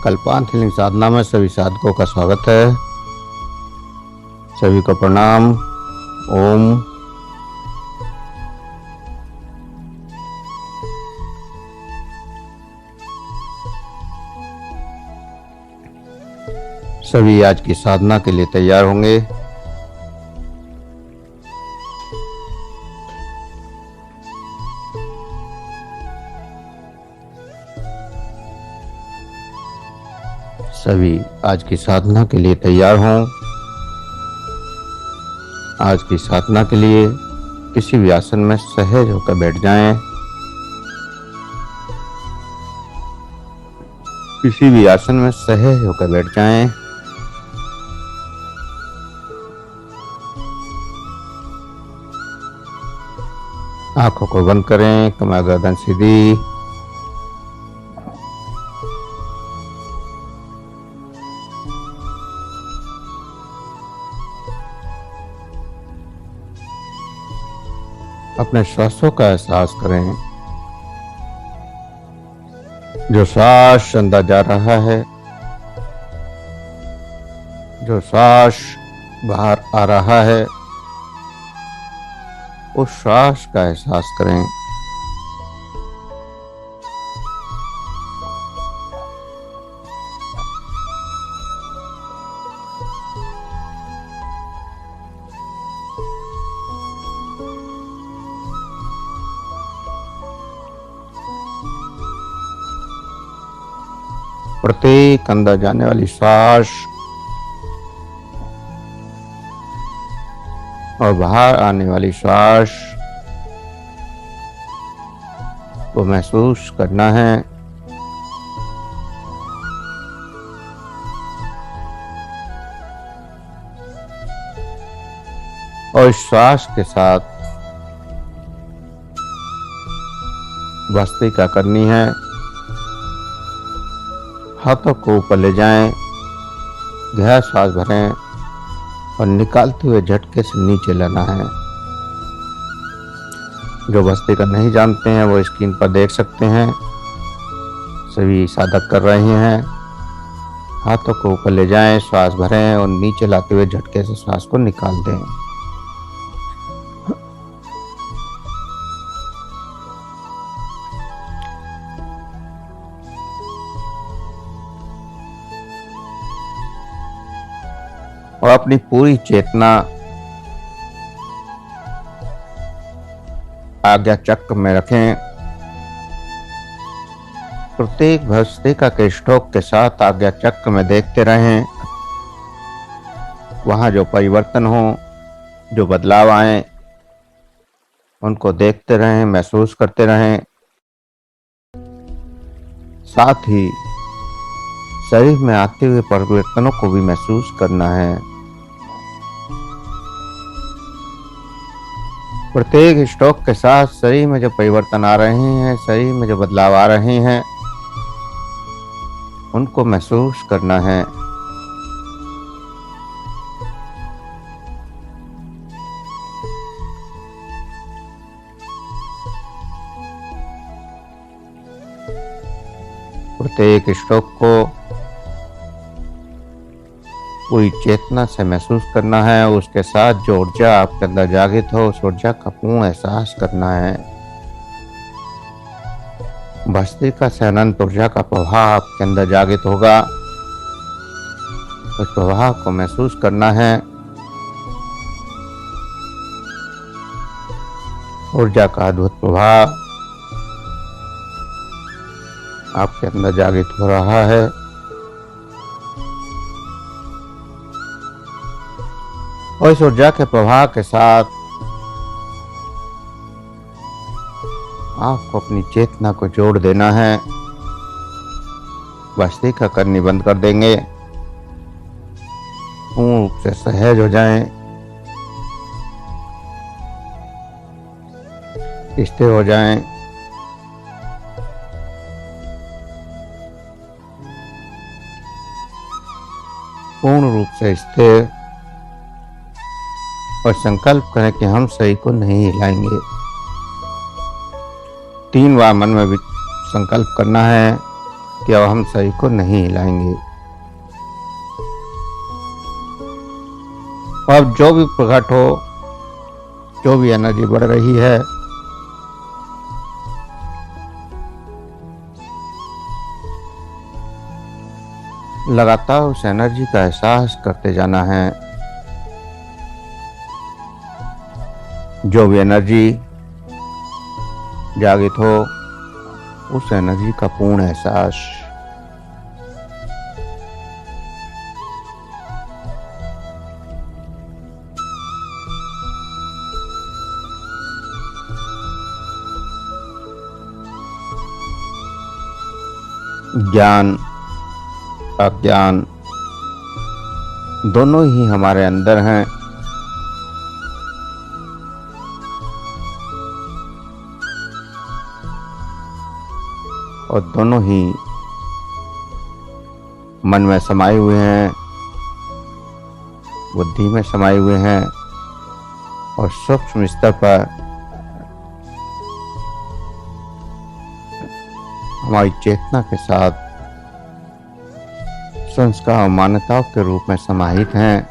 कल्पांत healing साधना में सभी साधकों का स्वागत है। सभी को प्रणाम। ओम। सभी आज की साधना के लिए तैयार होंगे। सभी आज की साधना के लिए तैयार हों। आज की साधना के लिए किसी भी आसन में सहज होकर बैठ जाएं। किसी भी आसन में सहज होकर बैठ जाएं। आंखों को बंद करें, कमर गर्दन सीधी। अपने श्वासों का एहसास करें। जो श्वास अंदर जा रहा है, जो श्वास बाहर आ रहा है, उस श्वास का एहसास करें। प्रत्येक अंदर जाने वाली श्वास और बाहर आने वाली श्वास को महसूस करना है। और श्वास के साथ भस्त्रिका करनी है। हाथों को ऊपर ले जाएं, गहरा सांस भरें और निकालते हुए झटके से नीचे लाना है। जो भस्त्रिका नहीं जानते हैं वो स्क्रीन पर देख सकते हैं। सभी साधक कर रहे हैं। हाथों को ऊपर ले जाएं, श्वास भरें और नीचे लाते हुए झटके से श्वास को निकाल दें। और अपनी पूरी चेतना आज्ञा चक्र में रखें। प्रत्येक भस्त्रिका के स्ट्रोक के साथ आज्ञा चक्र में देखते रहें। वहां जो परिवर्तन हो, जो बदलाव आए, उनको देखते रहें, महसूस करते रहें। साथ ही शरीर में आते हुए परिवर्तनों को भी महसूस करना है। प्रत्येक स्ट्रोक के साथ शरीर में जो परिवर्तन आ रहे हैं, शरीर में जो बदलाव आ रहे हैं, उनको महसूस करना है। प्रत्येक स्ट्रोक को पूरी चेतना से महसूस करना है। उसके साथ जो ऊर्जा आपके अंदर जागृत हो, उस ऊर्जा का पूर्ण एहसास करना है। भस्त्रिका से अनंत ऊर्जा का प्रवाह आपके अंदर जागृत होगा। उस प्रवाह को महसूस करना है। ऊर्जा का अद्भुत प्रवाह आपके अंदर जागृत हो रहा है। और इस ऊर्जा के प्रवाह के साथ आपको अपनी चेतना को जोड़ देना है। भस्त्रिका करनी बंद कर देंगे। पूर्ण रूप से सहज हो जाएं, स्थिर हो जाएं। पूर्ण रूप से स्थिर और संकल्प करें कि हम शरीर को नहीं हिलाएंगे। 3 बार मन में संकल्प करना है। कि अब हम शरीर को नहीं हिलाएंगे। अब जो भी प्रकट हो, जो भी एनर्जी बढ़ रही है, लगातार उस एनर्जी का एहसास करते जाना है। जो भी एनर्जी जागृत हो, उस एनर्जी का पूर्ण एहसास। ज्ञान अज्ञान दोनों ही हमारे अंदर हैं। और दोनों ही मन में समाये हुए हैं, बुद्धि में समाये हुए हैं, और सूक्ष्म स्तर पर हमारी चेतना के साथ संस्कार और मान्यताओं के रूप में समाहित हैं।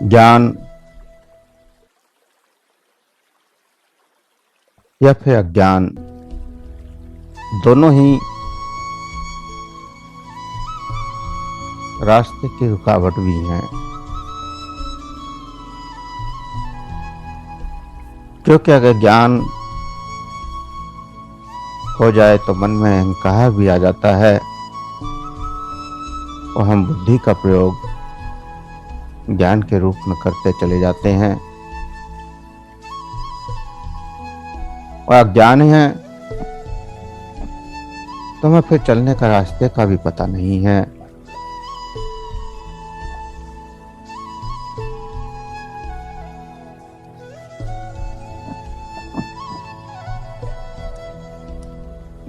ज्ञान या फिर अज्ञान दोनों ही रास्ते की रुकावट भी हैं। क्योंकि अगर ज्ञान हो जाए तो मन में अहंकार भी आ जाता है और हम बुद्धि का प्रयोग ज्ञान के रूप में करते चले जाते हैं। और अज्ञान है तो हमें फिर चलने का रास्ते का भी पता नहीं है।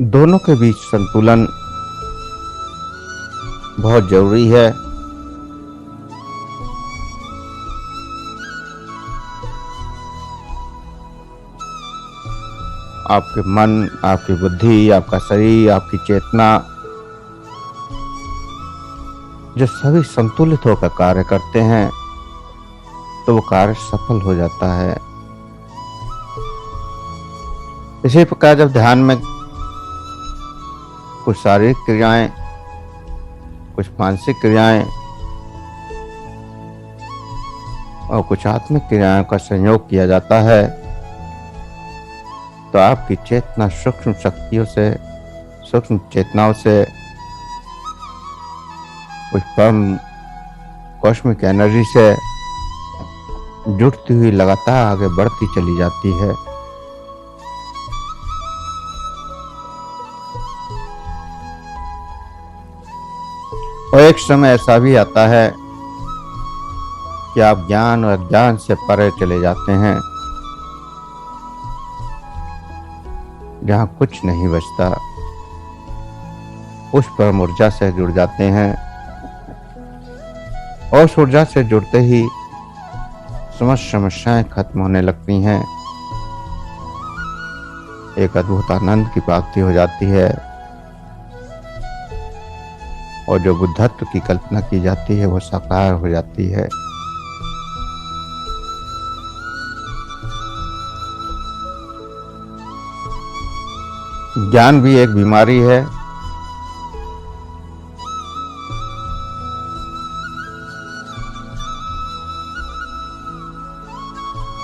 दोनों के बीच संतुलन बहुत जरूरी है। आपके मन, आपकी बुद्धि, आपका शरीर, आपकी चेतना जो सभी संतुलित होकर कार्य करते हैं तो वो कार्य सफल हो जाता है। इसी प्रकार जब ध्यान में कुछ शारीरिक क्रियाएं, कुछ मानसिक क्रियाएं और कुछ आत्मिक क्रियाओं का संयोग किया जाता है तो आपकी चेतना सूक्ष्म शक्तियों से, सूक्ष्म चेतनाओं से कुछ परम कॉस्मिक एनर्जी से जुड़ती हुई लगातार आगे बढ़ती चली जाती है। और एक समय ऐसा भी आता है कि आप ज्ञान और अज्ञान से परे चले जाते हैं, जहां कुछ नहीं बचता। उस परम ऊर्जा से जुड़ जाते हैं और उस ऊर्जा से जुड़ते ही समस्त समस्याएं खत्म होने लगती हैं। एक अद्भुत आनंद की प्राप्ति हो जाती है और जो बुद्धत्व की कल्पना की जाती है वो साकार हो जाती है। ज्ञान भी एक बीमारी है।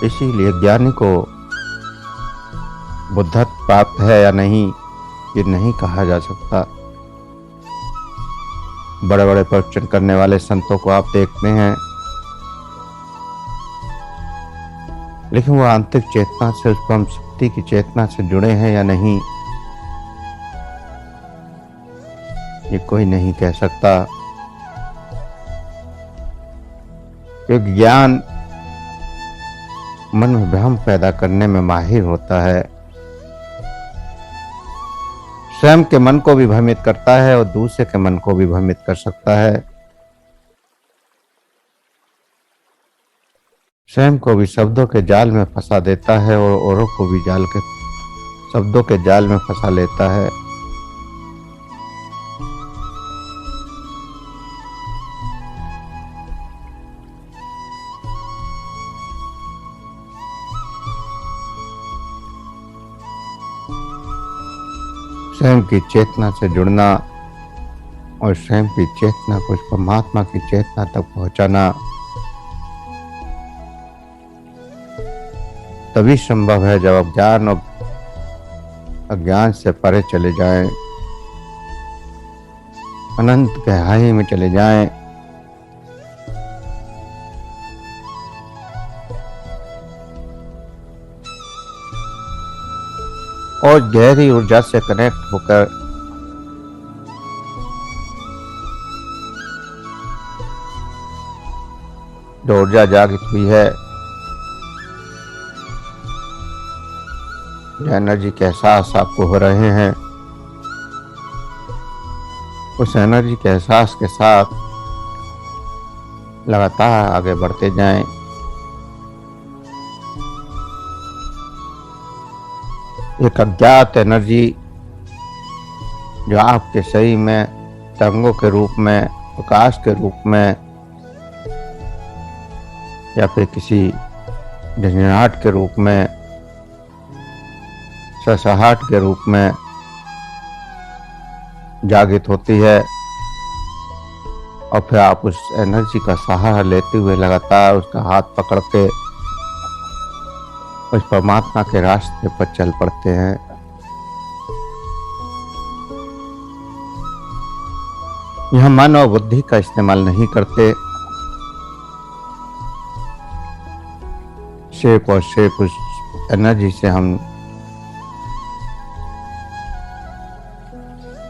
इसीलिए ज्ञानी को बुद्धत्व प्राप्त है या नहीं ये नहीं कहा जा सकता। बड़े बड़े प्रवचन करने वाले संतों को आप देखते हैं, लेकिन वो आंतरिक चेतना से, उस परम शक्ति की चेतना से जुड़े हैं या नहीं ये कोई नहीं कह सकता। क्योंकि ज्ञान मन में भ्रम पैदा करने में माहिर होता है। स्वयं के मन को भी भ्रमित करता है और दूसरे के मन को भी भ्रमित कर सकता है। स्वयं को भी शब्दों के जाल में फंसा देता है और औरों को भी शब्दों के जाल में फंसा लेता है। स्वयं की चेतना से जुड़ना और स्वयं की चेतना को उस परमात्मा की चेतना तक पहुंचाना तभी संभव है जब अज्ञान और अज्ञान से परे चले जाएं, अनंत गहराई में चले जाएं। और गहरी ऊर्जा से कनेक्ट होकर जो ऊर्जा जागृत हुई है, जो एनर्जी के एहसास आपको हो रहे हैं, उस एनर्जी के एहसास के साथ लगातार आगे बढ़ते जाएं। एक अज्ञात एनर्जी जो आपके शरीर में तरंगों के रूप में, प्रकाश के रूप में या फिर किसी झंझनाहट के रूप में, ससाहट के रूप में जागृत होती है, और फिर आप उस एनर्जी का सहारा लेते हुए लगातार उसका हाथ पकड़ के उस परमात्मा के रास्ते पर चल पड़ते हैं। यह मन और बुद्धि का इस्तेमाल नहीं करते, सिर्फ और सिर्फ उस एनर्जी से हम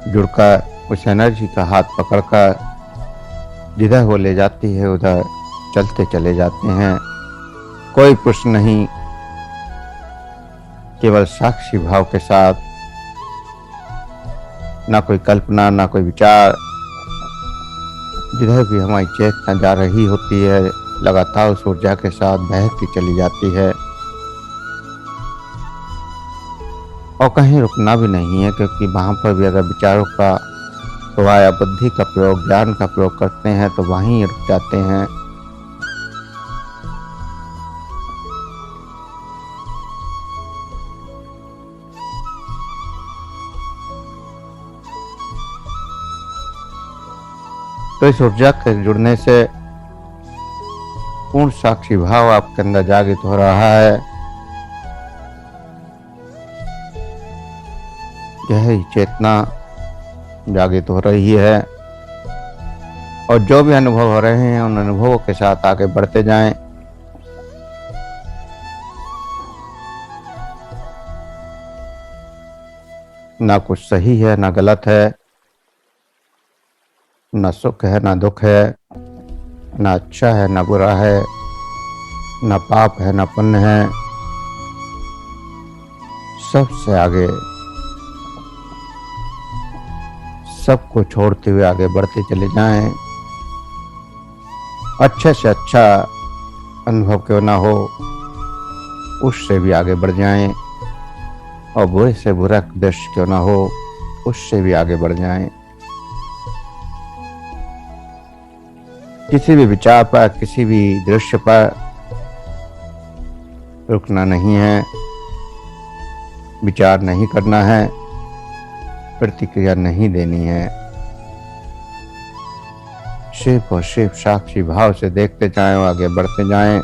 जुड़कर उस एनर्जी का हाथ पकड़कर जिधर वो ले जाती है उधर चलते चले जाते हैं। कोई प्रश्न नहीं, केवल साक्षी भाव के साथ, ना कोई कल्पना, ना कोई विचार। जिधर भी हमारी चेतना जा रही होती है, लगातार उस ऊर्जा के साथ बहती चली जाती है और कहीं रुकना भी नहीं है, क्योंकि वहां पर भी अगर विचारों का या बुद्धि का प्रयोग, ज्ञान का प्रयोग करते हैं तो वहीं रुक जाते हैं। तो इस ऊर्जा के जुड़ने से पूर्ण साक्षी भाव आपके अंदर जागृत हो रहा है। यही चेतना जागृत हो रही है और जो भी अनुभव हो रहे हैं उन अनुभवों के साथ आगे बढ़ते जाएं। ना कुछ सही है ना गलत है, ना सुख है ना दुख है, ना अच्छा है ना बुरा है, ना पाप है ना पुण्य है। सबसे आगे, सबको छोड़ते हुए आगे बढ़ते चले जाएं। अच्छे से अच्छा अनुभव क्यों ना हो, उससे भी आगे बढ़ जाएं, और बुरे से बुरा दृश्य क्यों ना हो, उससे भी आगे बढ़ जाएं। किसी भी विचार पर, किसी भी दृश्य पर रुकना नहीं है, विचार नहीं करना है, प्रतिक्रिया नहीं देनी है। सिर्फ और सिर्फ साक्षी भाव से देखते जाएं और आगे बढ़ते जाएं।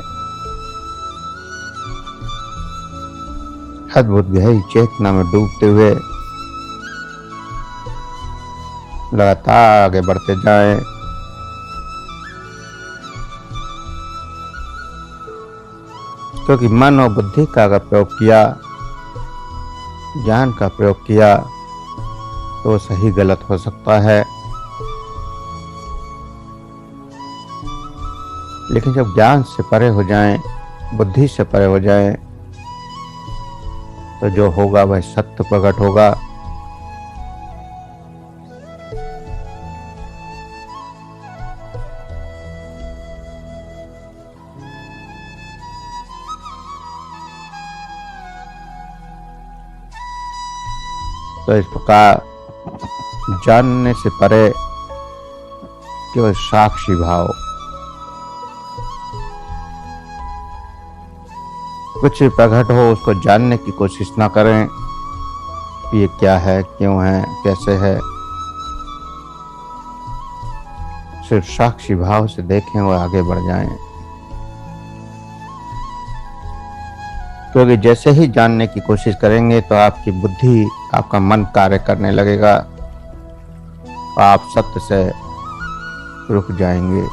अद्भुत गहरी चेतना में डूबते हुए लगातार आगे बढ़ते जाएं। क्योंकि मन और बुद्धि का अगर प्रयोग किया, ज्ञान का प्रयोग किया, तो सही गलत हो सकता है, लेकिन जब ज्ञान से परे हो जाएं, बुद्धि से परे हो जाएं, तो जो होगा वह सत्य प्रकट होगा। तो इस प्रकार जानने से परे केवल साक्षी भाव, कुछ प्रकट हो उसको जानने की कोशिश ना करें कि ये क्या है, क्यों है, कैसे है। सिर्फ साक्षी भाव से देखें और आगे बढ़ जाएं। क्योंकि जैसे ही जानने की कोशिश करेंगे तो आपकी बुद्धि, आपका मन कार्य करने लगेगा, आप सत्य से रुक जाएंगे।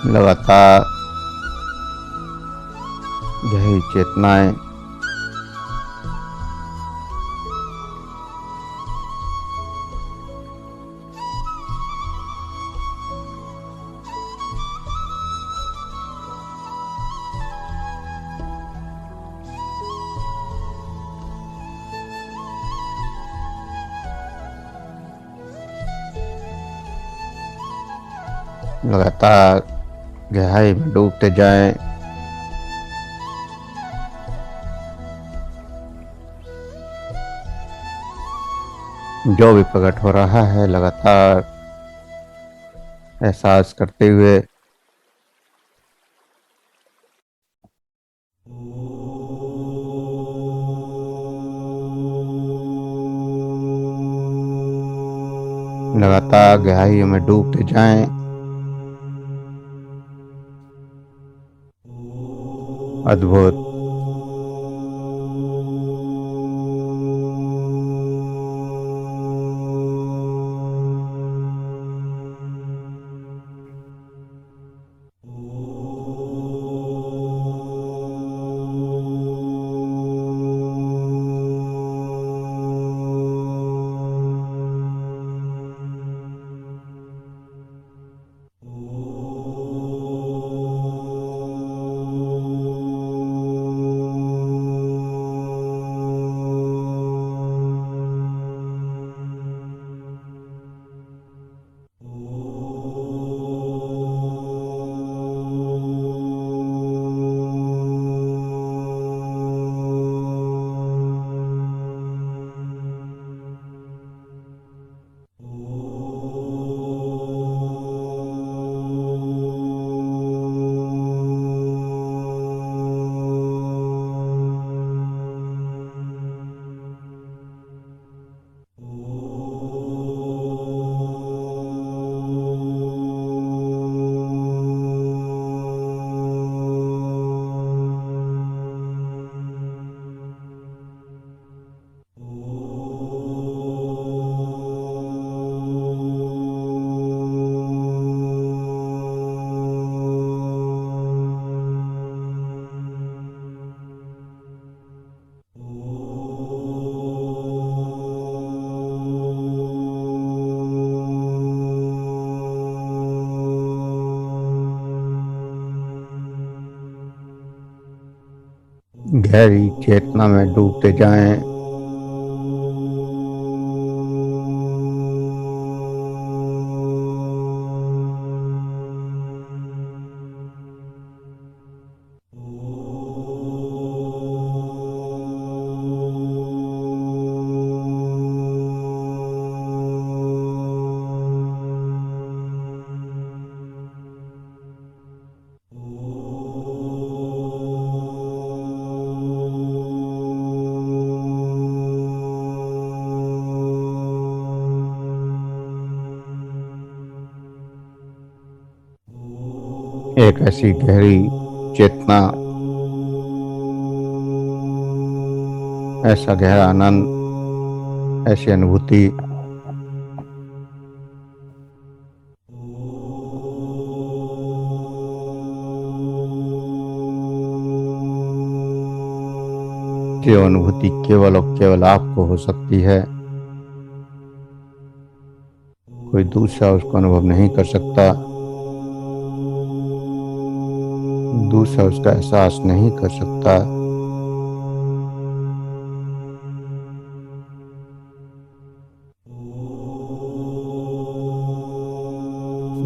लगातार यही चेतनाएं लगातार गहराई में डूबते जाएं। जो भी प्रकट हो रहा है लगातार एहसास करते हुए लगातार गहराइयों में डूबते जाएं। अद्भुत गहरी चेतना में डूबते जाएं। एक ऐसी गहरी चेतना, ऐसा गहरा आनंद, ऐसी अनुभूति जो अनुभूति केवल और केवल आपको हो सकती है। कोई दूसरा उसको अनुभव नहीं कर सकता, दूसरा उसका एहसास नहीं कर सकता।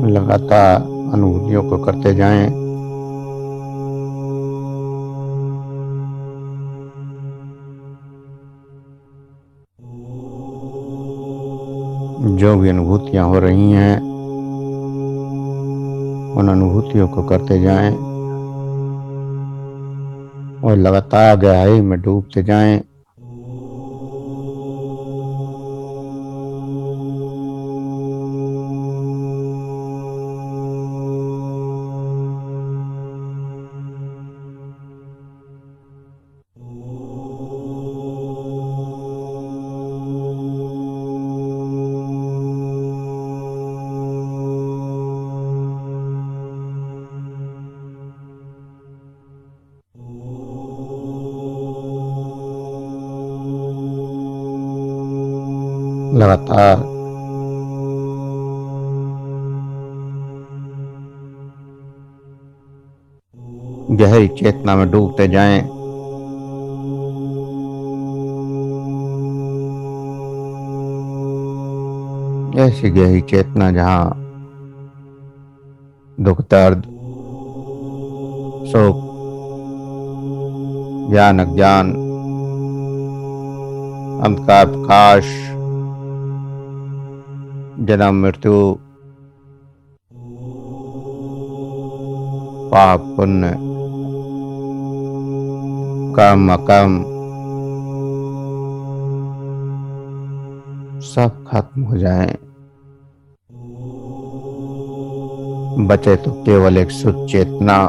लगातार अनुभूतियों को करते जाएं। जो भी अनुभूतियां हो रही हैं उन अनुभूतियों को करते जाएं और लगातार गहराई में डूबते जाएं। लगातार गहरी चेतना में डूबते जाएं। ऐसी गहरी चेतना जहां दुख, दर्द, शोक, ज्ञान, अज्ञान, अंधकार, प्रकाश, जन्म, मृत्यु, पाप, पुण्य, कर्म, अकर्म सब खत्म हो जाएं। बचे तो केवल एक शुद्ध चेतना,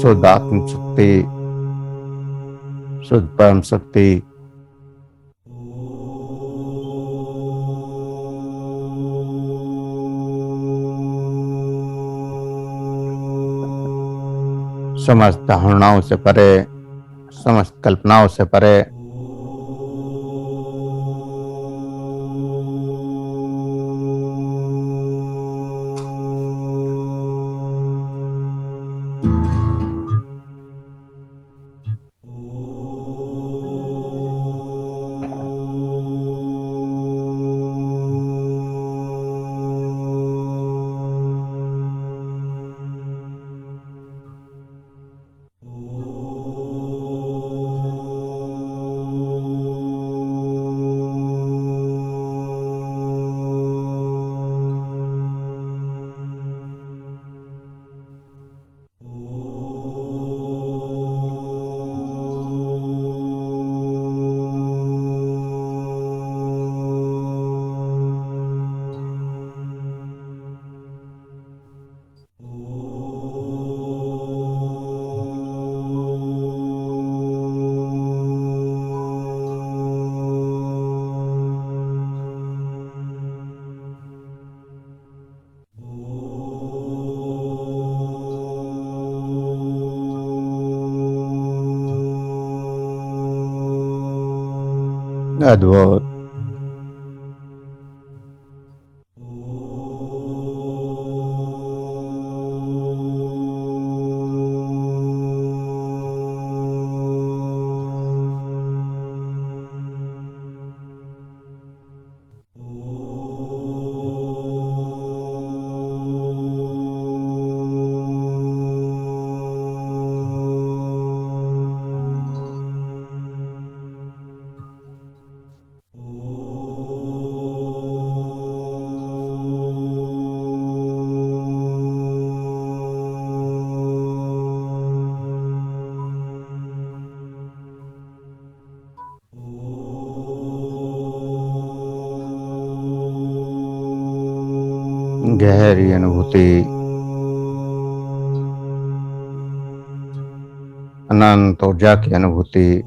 शुद्ध आत्म शक्ति, शुद्ध परम शक्ति। समस्त धारणाओं से परे, समस्त कल्पनाओं से परे। अद्भुत। गहरी अनुभूति, अनंत ऊर्जा की अनुभूति।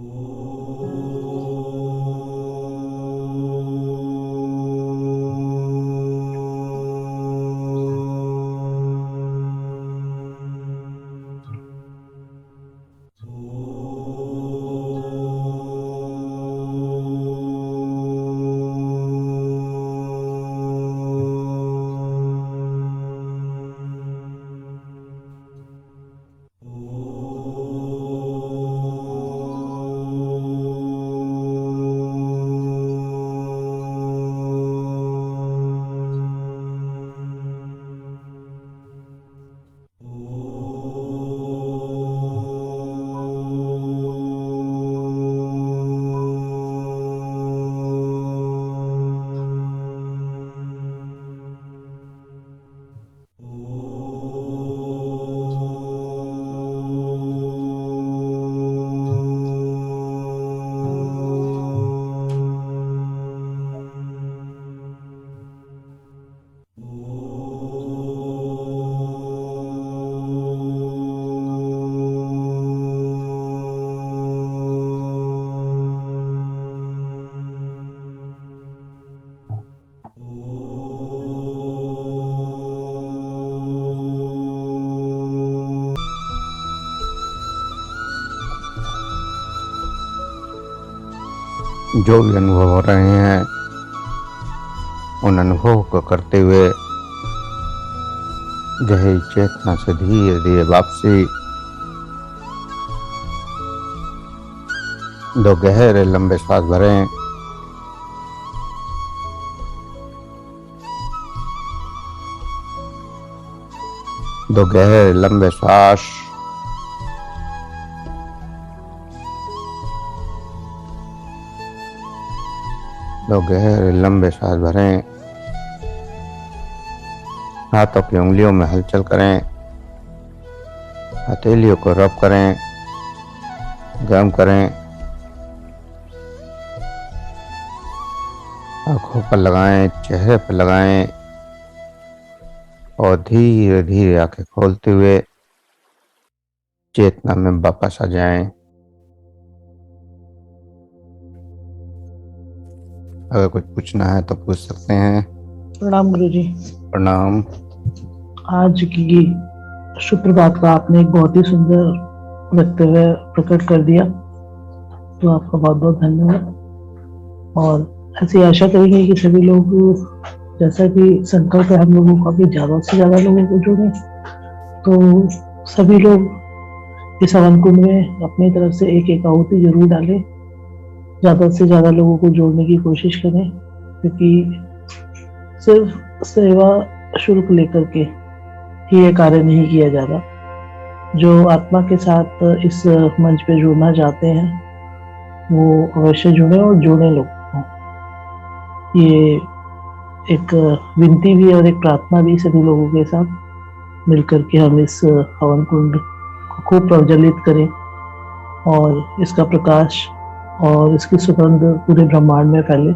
जो भी अनुभव हो रहे हैं उन अनुभव को करते हुए गहरी चेतना से धीरे धीरे वापसी। 2 गहरे लंबे श्वास भरें। दो गहरे लंबे श्वास। दो गहरे लंबे श्वास भरें। हाथों की उंगलियों में हलचल करें। हथेलियों को रब करें, गर्म करें। आंखों पर लगाएं, चेहरे पर लगाएं और धीरे धीरे आंखें खोलते हुए चेतना में वापस आ जाएं। अगर कुछ पूछना है तो पूछ सकते हैं। प्रणाम गुरुजी। प्रणाम। आज की शुभ प्रभात का आपने एक बहुत ही सुंदर वक्तव्य प्रकट कर दिया, तो आपका बहुत बहुत धन्यवाद। और ऐसी आशा करेंगे कि सभी लोग, जैसा कि संकल्प है हम लोगों का भी ज्यादा से ज्यादा लोगों को जोड़ें, तो सभी लोग इस हवन कुंड में अपनी तरफ से एक एक आहुति जरूर डालें, ज्यादा से ज्यादा लोगों को जोड़ने की कोशिश करें, क्योंकि सिर्फ सेवा शुल्क लेकर के ही ये कार्य नहीं किया जा रहा। जो आत्मा के साथ इस मंच पे जुड़ना चाहते हैं वो अवश्य जुड़े और जोड़े लोग। ये एक विनती भी और एक प्रार्थना भी सभी लोगों के साथ मिलकर के हम इस हवन कुंड को खूब प्रज्वलित करें और इसका प्रकाश और इसकी सुगंध पूरे ब्रह्मांड में फैले।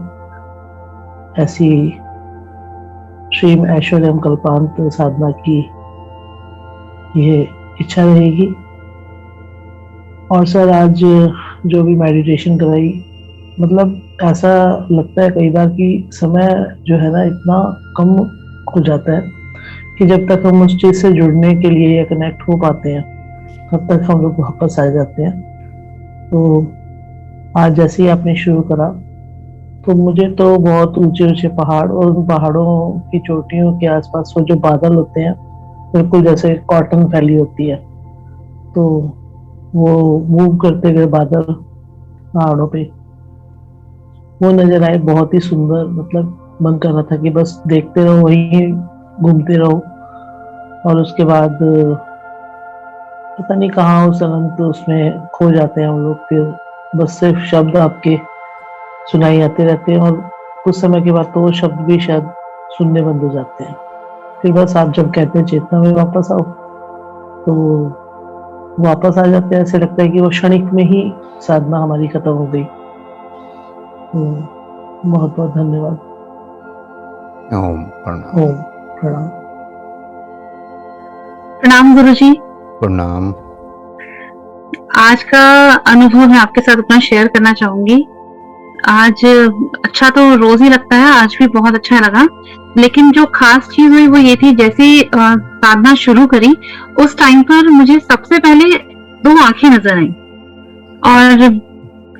ऐसी श्रीम ऐश्वर्यम कल्पांत साधना की ये इच्छा रहेगी। और सर, आज जो भी मेडिटेशन कराई, मतलब ऐसा लगता है कई बार कि समय जो है ना इतना कम हो जाता है कि जब तक हम उस चीज से जुड़ने के लिए या कनेक्ट हो पाते हैं तब तक हम लोग वापस आ जाते हैं। तो आज जैसे ही आपने शुरू करा तो मुझे तो बहुत ऊंचे ऊंचे पहाड़ और उन पहाड़ों की चोटियों के आसपास वो जो बादल होते हैं बिल्कुल जैसे कॉटन फैली होती है, तो वो मूव करते हुए बादल पहाड़ों पे वो नजर आए, बहुत ही सुंदर। मतलब मन कर रहा था कि बस देखते रहो, वहीं घूमते रहो। और उसके बाद पता नहीं कहाँ उस अनंत उसमें खो जाते हैं हम लोग। फिर बस सिर्फ शब्द आपके सुनाई आते रहते हैं और कुछ समय के बाद तो वो शब्द भी शायद सुनने बंद हो जाते हैं। फिर बस आप जब कहते हैं चेतना में वापस आओ तो वापस आ जाते हैं। ऐसे लगता है कि वो क्षणिक में ही साधना हमारी खत्म हो गई। तो बहुत बहुत धन्यवाद। ओम प्रणाम। ओम प्रणाम। प्रणाम गुरुजी। प्रणाम। आज का अनुभव मैं आपके साथ अपना शेयर करना चाहूंगी। आज अच्छा तो रोज ही लगता है, आज भी बहुत अच्छा लगा, लेकिन जो खास चीज हुई वो ये थी, जैसे साधना शुरू करी उस टाइम पर मुझे सबसे पहले 2 आंखें नजर आई और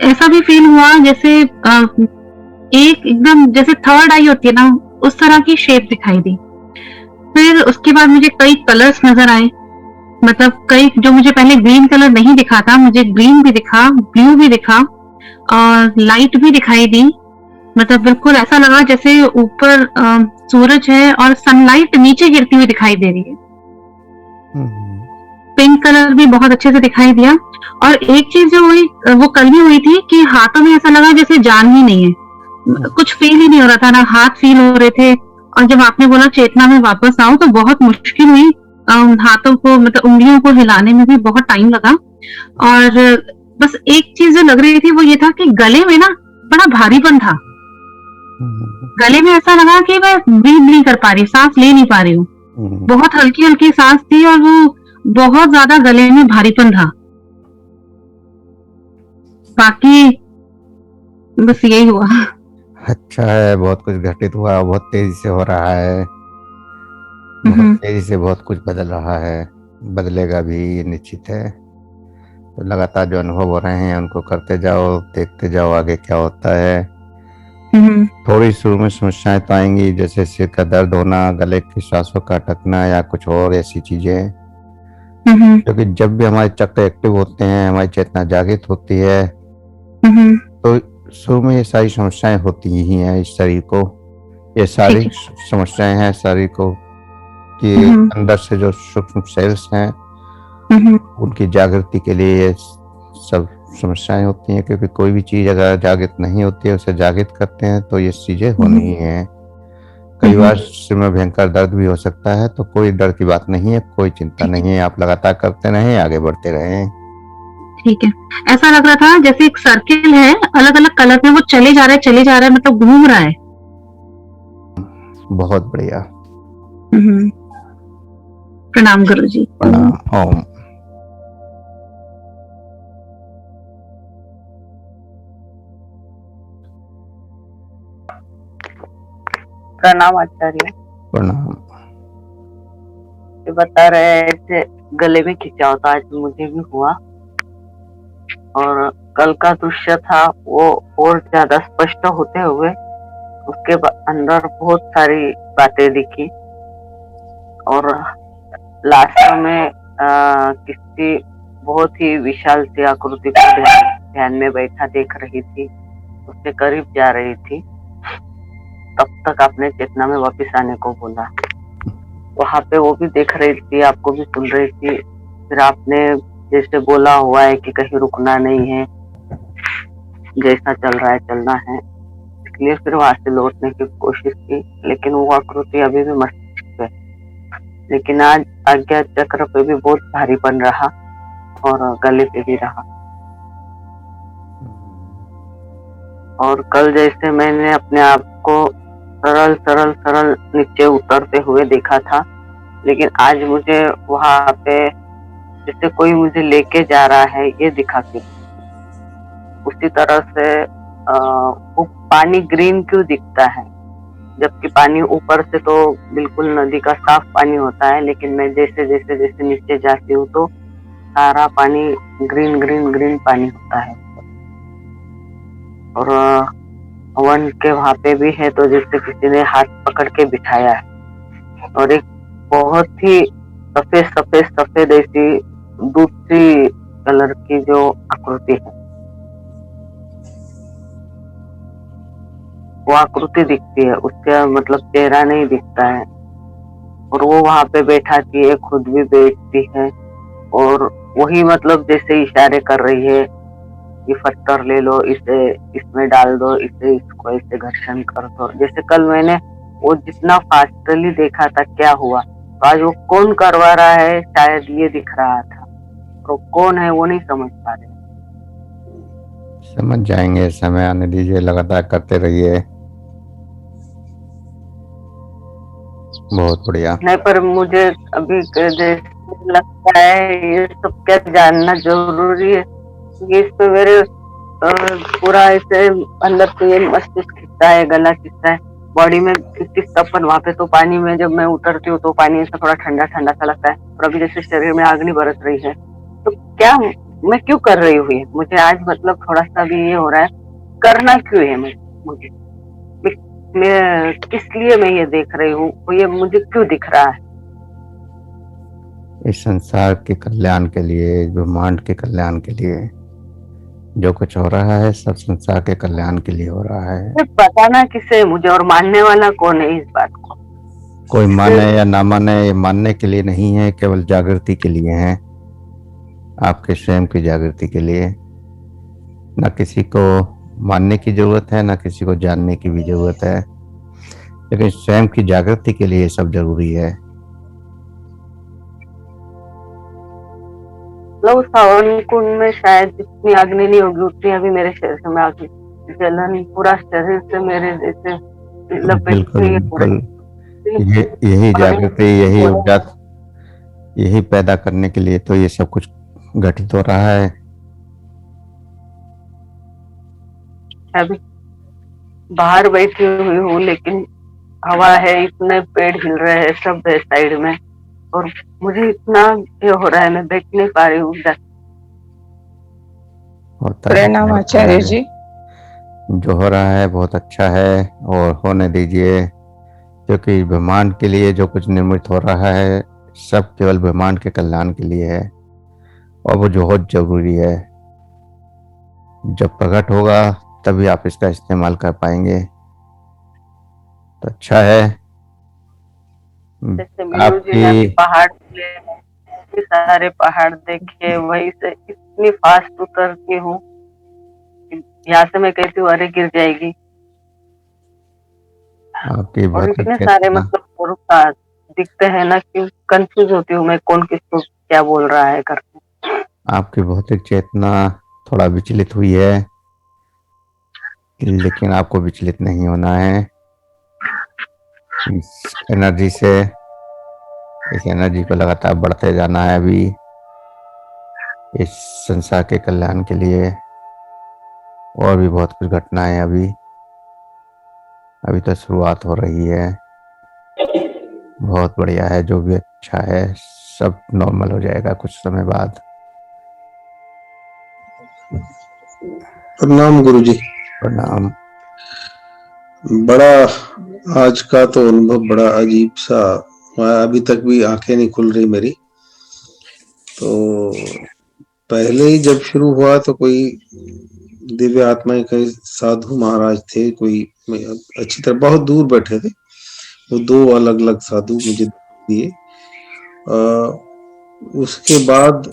ऐसा भी फील हुआ जैसे एक एकदम जैसे थर्ड आई होती है ना, उस तरह की शेप दिखाई दी। फिर उसके बाद मुझे कई कलर्स नजर आए, मतलब कई जो मुझे पहले ग्रीन कलर नहीं दिखा था, मुझे ग्रीन भी दिखा, ब्लू भी दिखा और लाइट भी दिखाई दी। मतलब बिल्कुल ऐसा लगा जैसे ऊपर सूरज है और सनलाइट नीचे गिरती हुई दिखाई दे रही है। पिंक कलर भी बहुत अच्छे से दिखाई दिया। और एक चीज जो हुई वो कल भी हुई थी कि हाथों में ऐसा लगा जैसे जान ही नहीं है, कुछ फील ही नहीं हो रहा था, ना हाथ फील हो रहे थे। और जब आपने बोला चेतना में वापस आओ तो बहुत मुश्किल हुई, हाथों को मतलब उंगलियों को हिलाने में भी बहुत टाइम लगा। और बस एक चीज जो लग रही थी वो ये था कि गले में ना बड़ा भारीपन था। गले में ऐसा लगा कि मैं ब्रीथ नहीं कर पा रही, सांस ले नहीं पा रही हूँ। बहुत हल्की हल्की सांस थी और वो बहुत ज्यादा गले में भारीपन था। बाकी बस यही हुआ। अच्छा है, बहुत कुछ घटित हुआ, बहुत तेजी से हो रहा है, बहुत तेजी से बहुत कुछ बदल रहा है, बदलेगा भी, ये निश्चित है। तो लगातार जो अनुभव हो रहे हैं उनको करते जाओ, देखते जाओ आगे क्या होता है। थोड़ी शुरू में समस्याएं तो आएंगी, जैसे सिर का दर्द होना, गले की सांसों का अटकना या कुछ और ऐसी चीजें, क्योंकि जब भी हमारे चक्र एक्टिव होते हैं, हमारी चेतना जागृत होती है, तो शुरू में ये सारी समस्याएं होती ही हैं। इस शरीर को ये सारी समस्याएं हैं शरीर को कि अंदर से जो सूक्ष्म सेल्स हैं उनकी जागृति के लिए ये सब समस्याएं होती हैं, क्योंकि कोई भी चीज अगर जागृत नहीं होती है उसे जागृत करते हैं तो ये चीजें होनी ही हैं। कई बार सिर में भयंकर दर्द भी हो सकता है, तो कोई डर की बात नहीं है, कोई चिंता नहीं है, आप लगातार करते रहें, आगे बढ़ते रहें। ठीक है। ऐसा लग रहा था जैसे एक सर्किल है, अलग अलग कलर में वो चले जा रहा है, मतलब घूम रहा है। बहुत बढ़िया। प्रणाम गुरुजी। प्रणाम। ओम। प्रणाम आचार्य। प्रणाम। ये बता रहे थे गले में खिंचाव था, आज मुझे भी हुआ, और कल का दृश्य था वो और ज्यादा स्पष्ट होते हुए उसके अंदर बहुत सारी बातें दिखी, और लास्ट में किसी बहुत ही विशाल सी आकृति को ध्यान में बैठा देख रही थी, उसके करीब जा रही थी। तब तक आपने चेतना में वापस आने को बोला। वहां पे वो भी देख रही थी, आपको भी सुन रही थी। फिर आपने जैसे बोला हुआ है कि कहीं रुकना नहीं है, जैसा चल रहा है चलना है, इसलिए फिर वहां से लौटने की कोशिश की, लेकिन वो आकृति अभी भी मस्तिष्क पे। लेकिन आज आज्ञा चक्र पे भी बहुत भारीपन रहा और गले पे भी रहा। और कल जैसे मैंने अपने आप को सरल सरल सरल नीचे उतरते हुए देखा था, लेकिन आज मुझे वहां पे जैसे कोई मुझे लेके जा रहा है ये दिखा। फिर उसी तरह से वो पानी ग्रीन क्यों दिखता है, जबकि पानी ऊपर से तो बिल्कुल नदी का साफ पानी होता है, लेकिन मैं जैसे जैसे जैसे नीचे जाती हूँ तो सारा पानी ग्रीन ग्रीन ग्रीन पानी होता है। और वन के वहां पे भी है, तो जैसे किसी ने हाथ पकड़ के बिठाया है, और एक बहुत ही सफेद सफेद सफेद ऐसी दूसरी कलर की जो आकृति है, वो आकृति दिखती है, उसका मतलब चेहरा नहीं दिखता है। और वो वहां पे बैठाती है, खुद भी बैठती है, और वही मतलब जैसे इशारे कर रही है, ये पत्थर ले लो, इसे इसमें डाल दो, इसे इसको ऐसे घर्षण कर दो। जैसे कल मैंने वो जितना फास्टली देखा था क्या हुआ, तो आज वो कौन करवा रहा है शायद ये दिख रहा था, तो कौन है वो नहीं समझ पा रहे। समझ जाएंगे, समय आने दीजिए, लगातार करते रहिए। बहुत बढ़िया। नहीं, पर मुझे अभी लगता है ये सब क्या जानना जरूरी है। इस पे मेरे पूरा ऐसे अंदर से ये मस्तिष्क खिंचता है, गला खिंचता है, बॉडी में तपन। वहां पे तो पानी में जब मैं उतरती हूँ तो पानी ऐसा थोड़ा ठंडा ठंडा सा लगता है, और अभी जैसे शरीर में आग नहीं बरस रही है, तो क्या मैं क्यों कर रही हुई है मुझे आज, मतलब थोड़ा सा भी ये हो रहा है करना क्यों है मुझे मैं किस लिए मैं ये देख रही हूँ, ये मुझे क्यों दिख रहा है। इस संसार के कल्याण के लिए, ब्रह्मांड के कल्याण के लिए जो कुछ हो रहा है सब संसार के कल्याण के लिए हो रहा है। बताना किसे मुझे, और मानने वाला कौन है इस बात को। कोई माने या ना माने, ये मानने के लिए नहीं है, केवल जागृति के लिए है, आपके स्वयं की जागृति के लिए। ना किसी को मानने की जरूरत है, ना किसी को जानने की भी जरूरत है, लेकिन स्वयं की जागृति के लिए सब जरूरी है। सावन कुंड में शायद जितनी अग्नि नहीं होगी उतनी अभी मेरे शरीर में आग जलन पूरा शरीर से मेरे जैसे बिल्कुल यही जागृति, यही ऊर्जा, यही पैदा करने के लिए तो ये सब कुछ घटित हो रहा है। अभी बाहर बैठी हुई हूँ, लेकिन हवा है, इतने पेड़ हिल रहे हैं, सब है साइड में, और मुझे इतना ये हो रहा है, मैं बैठ नहीं पा रही हूँ। होता है, प्रणाम बढ़ता आचार्य है। जी। जो हो रहा है बहुत अच्छा है और होने दीजिए, क्योंकि ब्रह्मांड के लिए जो कुछ निर्मित हो रहा है सब केवल ब्रह्मांड के कल्याण के लिए है, और वो जो बहुत जरूरी है। जब प्रकट होगा तभी आप इसका इस्तेमाल कर पाएंगे। तो अच्छा है। जैसे मीनू जी ने अभी आपकी पहाड़ चले, इतने सारे पहाड़ देखे, वहीं से इतनी फास्ट उतरती हूँ, यहाँ से मैं कहती हूँ अरे गिर जाएगी। आपकी और बहुत इतने अच्छी सारे इतना मतलब पुरुष दिखते हैं ना कि कंफ्यूज होती हूँ मैं, कौन किसको क्या बोल रहा है करके। आपकी भौतिक चेतना थोड़ा विचलित हुई है, लेकिन आपको विचलित नहीं होना है। इस एनर्जी से, इस एनर्जी को लगातार बढ़ते जाना है। अभी इस संसार के कल्याण के लिए और भी बहुत कुछ घटनाएं हैं। अभी अभी तो शुरुआत हो रही है। बहुत बढ़िया है, जो भी अच्छा है सब नॉर्मल हो जाएगा कुछ समय बाद। प्रणाम गुरु जी। प्रणाम। बड़ा आज का तो अनुभव बड़ा अजीब सा, अभी तक भी आंखें नहीं खुल रही मेरी। तो पहले ही जब शुरू हुआ तो कोई दिव्य आत्माएं, कई साधु महाराज थे, कोई अच्छी तरह बहुत दूर बैठे थे। वो दो अलग अलग साधु मुझे दिए। उसके बाद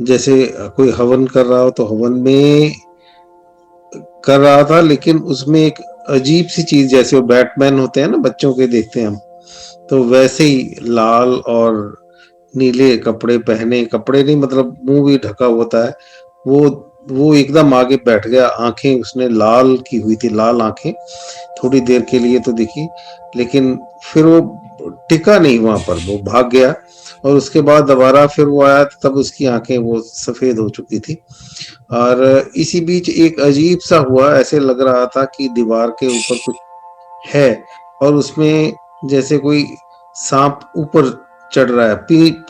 जैसे कोई हवन कर रहा हो तो हवन में कर रहा था, लेकिन उसमें एक अजीब सी चीज, जैसे वो बैटमैन होते हैं ना बच्चों के देखते हैं हम, तो वैसे ही लाल और नीले कपड़े पहने, कपड़े नहीं मतलब मुंह भी ढका होता है, वो एकदम आगे बैठ गया। आंखें उसने लाल की हुई थी, लाल आंखें थोड़ी देर के लिए तो दिखी, लेकिन फिर वो टिका नहीं वहां पर, वो भाग गया। और उसके बाद दोबारा फिर वो आया, तब उसकी आंखें वो सफेद हो चुकी थी। और इसी बीच एक अजीब सा हुआ, ऐसे लग रहा था कि दीवार के ऊपर कुछ है, और उसमें जैसे कोई सांप ऊपर चढ़ रहा है।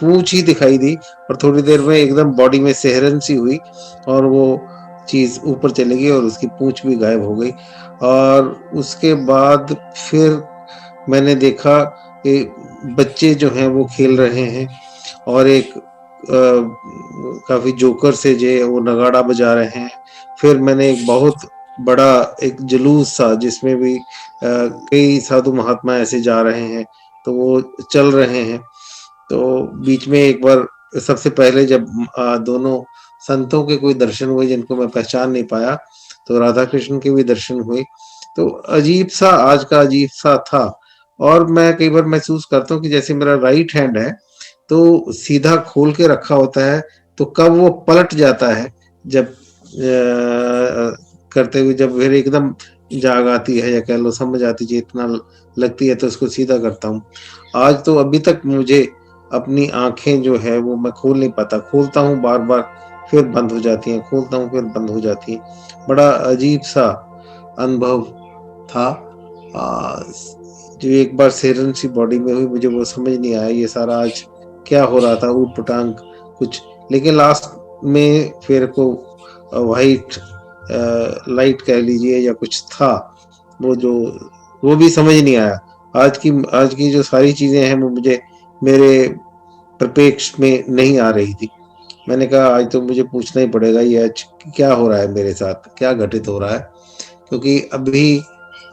पूंछ ही दिखाई दी, और थोड़ी देर में एकदम बॉडी में सिहरन सी हुई, और वो चीज ऊपर चली गई और उसकी पूंछ भी गायब हो गई। और उसके बाद फिर मैंने देखा कि बच्चे जो हैं वो खेल रहे हैं, और एक काफी जोकर से जे वो नगाड़ा बजा रहे हैं। फिर मैंने एक बहुत बड़ा एक जुलूस सा, जिसमें भी कई साधु महात्मा ऐसे जा रहे हैं, तो वो चल रहे हैं। तो बीच में एक बार, सबसे पहले जब दोनों संतों के कोई दर्शन हुए जिनको मैं पहचान नहीं पाया, तो राधा कृष्ण के भी दर्शन हुए। तो अजीब सा आज का अजीब सा था। और मैं कई बार महसूस करता हूँ कि जैसे मेरा राइट हैंड है तो सीधा खोल के रखा होता है, तो कब वो पलट जाता है जब करते हुए, जब फिर एकदम जाग आती है या कह लो समझ आती है, इतना लगती है, तो उसको सीधा करता हूँ। आज तो अभी तक मुझे अपनी आंखें जो है वो मैं खोल नहीं पाता, खोलता हूँ बार बार फिर बंद हो जाती हैं, खोलता हूँ फिर बंद हो जाती हैं। बड़ा अजीब सा अनुभव था। जो एक बार सेरन सी बॉडी में हुई, मुझे वो समझ नहीं आया ये सारा आज क्या हो रहा था, ऊट पटांग कुछ। लेकिन लास्ट में फिर को वाइट लाइट कह लीजिए या कुछ था, वो भी समझ नहीं आया। आज की जो सारी चीजें हैं वो मुझे मेरे प्रपेक्ष में नहीं आ रही थी। मैंने कहा आज तो मुझे पूछना ही पड़ेगा ये आज क्या हो रहा है मेरे साथ, क्या घटित हो रहा है। क्योंकि अभी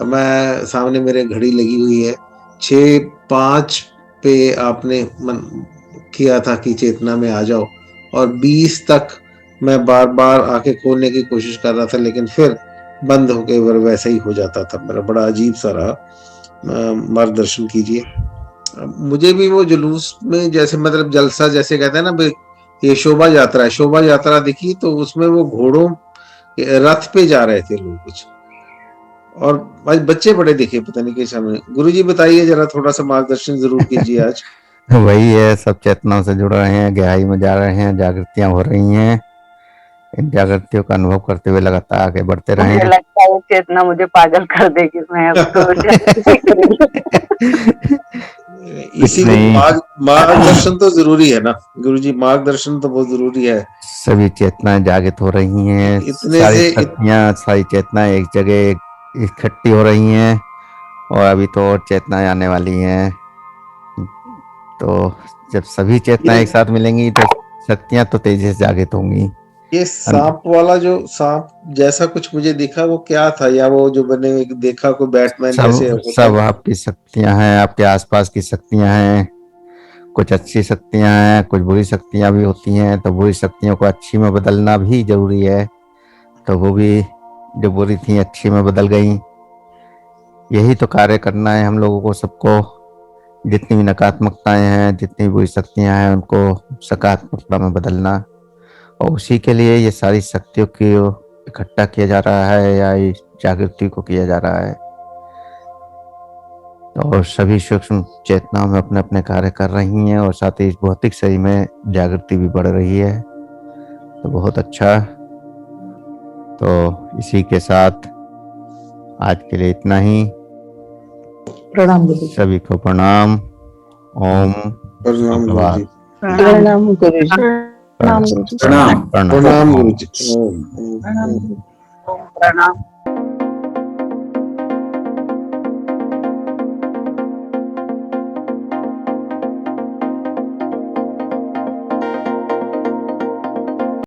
मैं सामने मेरे घड़ी लगी हुई है, 6:05 पे आपने मन किया था कि चेतना में आ जाओ, और 20 तक मैं बार बार आंखें खोलने की कोशिश कर रहा था, लेकिन फिर बंद होके वैसा ही हो जाता था मेरा। बड़ा अजीब सा रहा। मार्गदर्शन कीजिए। मुझे भी वो जुलूस में जैसे मतलब जलसा जैसे कहते हैं ना, ये शोभा यात्रा है, शोभा यात्रा दिखी, तो उसमें वो घोड़ों रथ पे जा रहे थे लोग कुछ, और आज बच्चे बड़े दिखे, पता नहीं कैसे। हमें गुरुजी बताइए जरा, थोड़ा सा मार्गदर्शन जरूर कीजिए आज। वही है, सब चेतनाओं से जुड़ रहे हैं, गहराई में जा रहे हैं, जागृतियां हो रही हैं। इन जागृतियों का अनुभव करते हुए लगातार आगे बढ़ते मुझे रहें। लगता है ये चेतना मुझे पागल कर देगी, मैं अब तो इसी नहीं। मार्गदर्शन तो जरूरी है ना गुरुजी, मार्गदर्शन तो बहुत जरूरी है। सभी चेतनाएं जागृत हो रही हैं, इतने सारी से शक्तियां, सारी चेतनाएं एक जगह इकट्ठी हो रही हैं और अभी तो और चेतनाएं आने वाली हैं। तो जब सभी चेतनाएं ये एक साथ मिलेंगी तो शक्तियां तो तेजी से जागृत होंगी। ये सांप वाला जो सांप जैसा कुछ मुझे दिखा वो क्या था, या वो जो बने हुए देखा को बैटमैन जैसे सब होता सब है? आपकी शक्तियां हैं, आपके आसपास की शक्तियां हैं। कुछ अच्छी शक्तियां हैं, कुछ बुरी शक्तियां भी होती हैं, तो बुरी शक्तियों को अच्छी में बदलना भी जरूरी है। तो वो भी जो बुरी थी अच्छी में बदल गई। यही तो कार्य करना है हम लोगों को, सबको। जितनी भी नकारात्मकताएं हैं, जितनी बुरी शक्तियां हैं, उनको सकारात्मकता में बदलना। और उसी के लिए ये सारी शक्तियों की इकट्ठा किया जा रहा है, या इस जागृति को किया जा रहा है। और सभी सूक्ष्म चेतनाओं में अपने अपने कार्य कर रही हैं, और साथ ही इस भौतिक शरीर में जागृति भी बढ़ रही है। तो बहुत अच्छा। तो इसी के साथ आज के लिए इतना ही। प्रणाम गुरु जी। सभी को प्रणाम। ओम प्रणाम गुरुजी। प्रणाम गुरु जी। प्रणाम। प्रणाम गुरुजी। ओम, ओम, ओम। प्रणाम।